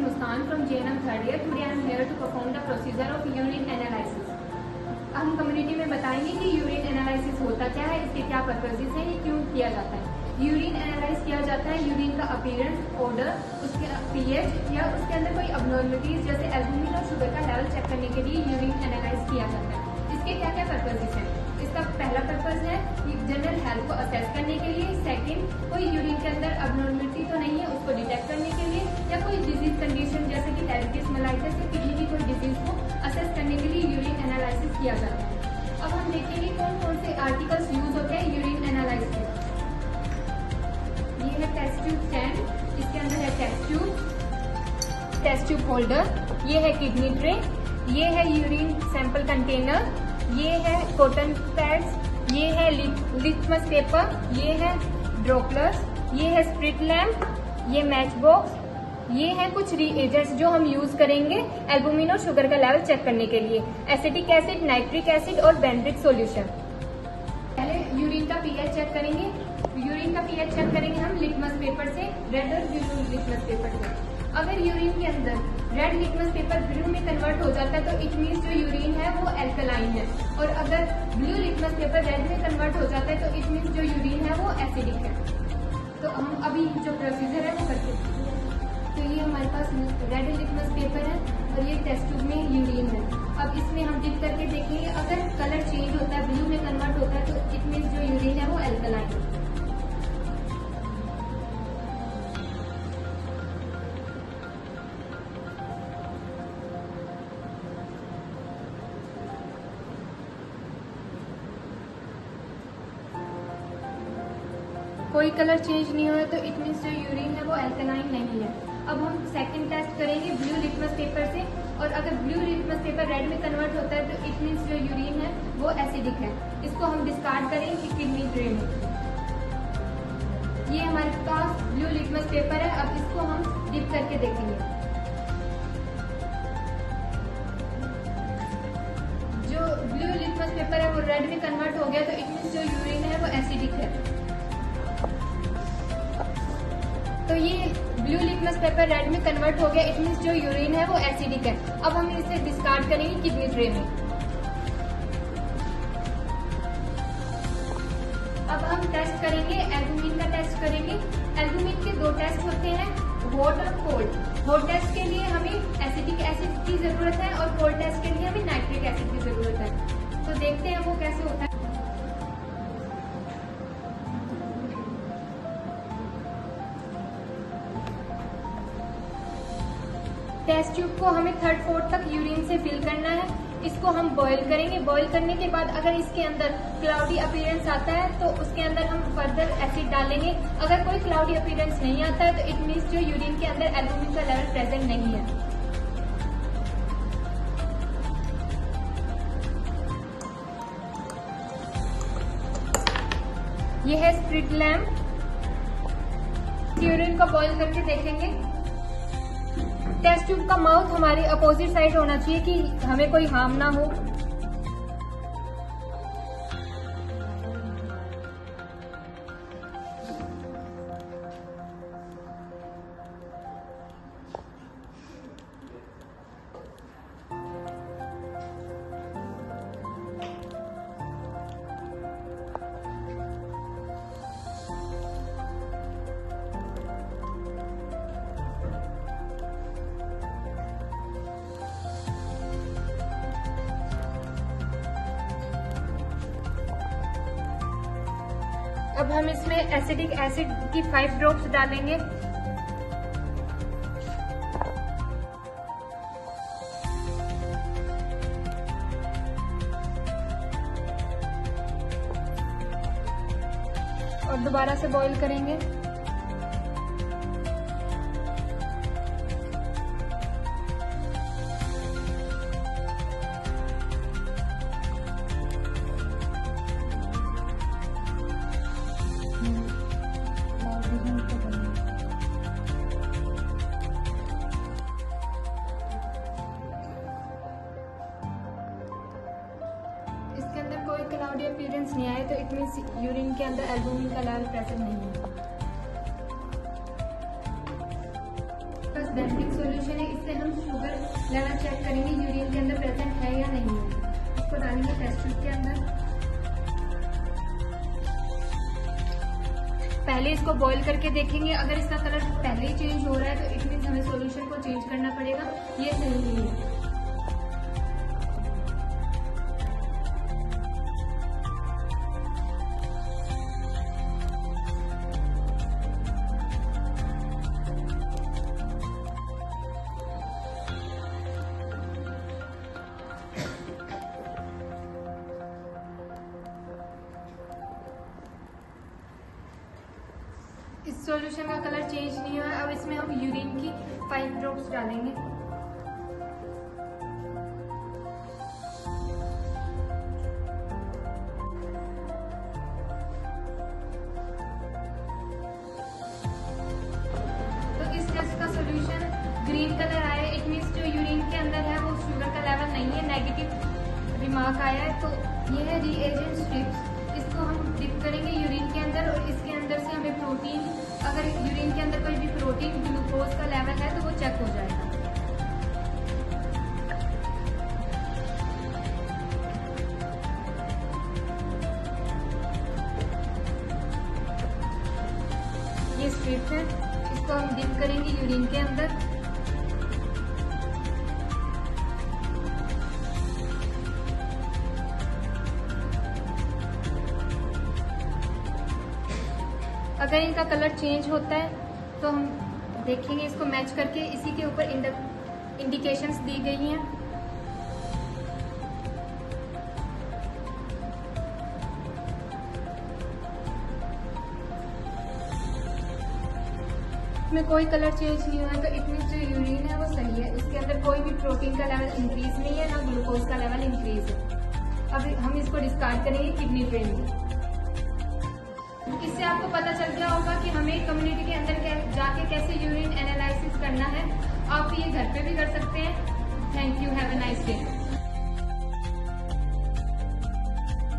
Muskan from JNM third year. Today I am here to perform the procedure of urine analysis. हम community में बताएंगे कि urine analysis होता क्या है, इसके क्या पर्पसेस हैं, ये क्यों किया जाता है। यूरिन एनालाइज किया जाता है यूरिन का अपीयरेंस, ऑर्डर, उसके पीएच या उसके अंदर कोई अबनॉर्मलिटीज जैसे एल्बुमिन और शुगर का लेवल चेक करने के लिए यूरिन एनालाइज किया जाता है। इसके क्या क्या पर्पसेस हैं? इसका पहला पर्पज है कि जनरल हेल्थ को असेस करने के लिए, सेकंड कोई यूरिन के अंदर अबनॉर्मलिटी तो नहीं है उसको डिटेक्ट करने के लिए, या कोई डिजीज कंडीशन जैसे कि डायबिटीज मेलाइटिस या किडनी की कोई डिजीज को असेस करने के लिए यूरिन एनालिसिस किया जाता है। अब हम देखेंगे कौन कौन से आर्टिकल्स यूज होते हैं यूरिन एनालिसिस के। ये है टेस्ट ट्यूब स्टैंड, इसके अंदर है टेस्ट ट्यूब होल्डर, ये है किडनी ट्रे, ये है यूरिन सैंपल कंटेनर, ये है कॉटन पैड्स, ये है लिटमस पेपर, ये है ड्रॉपलर्स, ये है स्प्रिट लैम्प, ये मैच बॉक्स, ये है कुछ रिएजेंट्स जो हम यूज करेंगे एल्बुमिन और शुगर का लेवल चेक करने के लिए, एसिटिक एसिड, नाइट्रिक एसिड और बेंड्रिक सॉल्यूशन। पहले यूरिन का पीएच चेक करेंगे। यूरिन का पीएच चेक करेंगे हम लिटमस पेपर से, रेड और ब्लू लिटमस पेपर से। अगर यूरिन के अंदर रेड लिटमस पेपर ब्लू में कन्वर्ट हो जाता है तो इट मीन्स जो यूरिन है वो एल्कलाइन है, और अगर ब्लू लिटमस पेपर रेड में कन्वर्ट हो जाता है तो इट मीन्स जो यूरिन है वो एसिडिक है। तो हम अभी जो प्रोसीजर है वो करते हैं। तो ये हमारे पास रेड लिटमस पेपर है और ये टेस्ट ट्यूब में यूरिन है। अब इसमें हम डिप करके देखेंगे, अगर कलर चेंज होता है, ब्लू में कन्वर्ट होता है तो इट मीन्स जो यूरिन है वो एल्कलाइन है। कोई कलर चेंज नहीं हुआ तो इट मीन्स जो यूरिन है वो एल्कलाइन नहीं है। अब हम सेकंड टेस्ट करेंगे ब्लू लिटमस पेपर से, और अगर ब्लू लिटमस पेपर रेड में कन्वर्ट होता है तो इट मीन्स जो यूरिन है वो एसिडिक है। इसको हम डिस्कार्ड करेंगे किडनी ट्रे में। ये हमारे पास ब्लू लिटमस पेपर है, अब इसको हम डिप करके देखेंगे। जो ब्लू लिटमस पेपर है वो रेड में कन्वर्ट हो गया तो इट मीन्स जो यूरिन है वो एसिडिक है। तो ये ब्लू लिटमस पेपर रेड में कन्वर्ट हो गया, इट मीन्स जो यूरिन है वो एसिडिक है। अब हम इसे डिस्कार्ड करेंगे किडनी ट्रे में। अब हम टेस्ट करेंगे, एल्बुमिन का टेस्ट करेंगे। एल्बुमिन के दो टेस्ट होते हैं, हॉट और कोल्ड। हॉट टेस्ट के लिए हमें एसिटिक एसिड की जरूरत है और कोल्ड टेस्ट के लिए हमें नाइट्रिक एसिड की जरूरत है। तो देखते हैं वो कैसे होता है। टेस्ट ट्यूब को हमें 3/4 तक यूरिन से फिल करना है। इसको हम बॉईल करेंगे। बॉईल करने के बाद अगर इसके अंदर क्लाउडी अपीयरेंस आता है तो उसके अंदर हम फर्दर एसिड डालेंगे। अगर कोई क्लाउडी अपीयरेंस नहीं आता है तो इट मीन्स जो यूरिन के अंदर एल्बुमिन का लेवल प्रेजेंट नहीं है। ये है स्प्रिट लैम्प। यूरिन को बॉईल करके देखेंगे। टेस्ट ट्यूब का माउथ हमारी अपोजिट साइड होना चाहिए कि हमें कोई हार्म ना हो। अब हम इसमें एसिडिक एसिड की 5 ड्रॉप्स डालेंगे। और दोबारा से बॉईल करेंगे। इसके अंदर कोई क्लाउडी अपीयरेंस नहीं आए तो इट मीन्स यूरिन के अंदर एल्बुमिन का लेवल प्रेजेंट नहीं है। बेंथिक सॉल्यूशन है, इससे हम शुगर लेवल चेक करेंगे यूरिन के अंदर प्रेजेंट है या नहीं है। इसको डालेंगे टेस्ट ट्यूब के अंदर। पहले इसको बॉईल करके देखेंगे, अगर इसका कलर पहले ही चेंज हो रहा है तो इट मीन्स हमें सॉल्यूशन को चेंज करना पड़ेगा, ये सही नहीं है। इस सॉल्यूशन का कलर चेंज नहीं हुआ। अब इसमें हम यूरिन की 5 ड्रॉप्स डालेंगे। तो इस टेस्ट का सॉल्यूशन ग्रीन कलर आया, इट मीन्स जो यूरिन के अंदर है वो शुगर का लेवल नहीं है, नेगेटिव रिमार्क आया है। तो ये है रीएजेंट स्ट्रिप्स, इसको हम डिप करेंगे यूरिन के अंदर और इसके अंदर से हमें प्रोटीन, अगर यूरिन के अंदर कोई भी प्रोटीन ग्लूकोज का लेवल है तो वो चेक हो जाएगा। ये स्ट्रिप्स है, इसको हम डिप करेंगे यूरिन के अंदर। अगर इनका कलर चेंज होता है तो हम देखेंगे, इसको मैच करके इसी के ऊपर इंडिकेशंस दी गई हैं। इसमें कोई कलर चेंज नहीं हुआ है तो इट मींस जो यूरिन है वो सही है, इसके अंदर कोई भी प्रोटीन का लेवल इंक्रीज नहीं है, ना ग्लूकोज का लेवल इंक्रीज है। अब हम इसको डिस्कार्ड करेंगे किडनी ट्रेन में। इससे आपको पता चल गया होगा कि हमें कम्युनिटी के अंदर जाके कैसे यूरिन एनालिसिस करना है। आप ये घर पे भी कर सकते हैं। Thank you, have a nice day.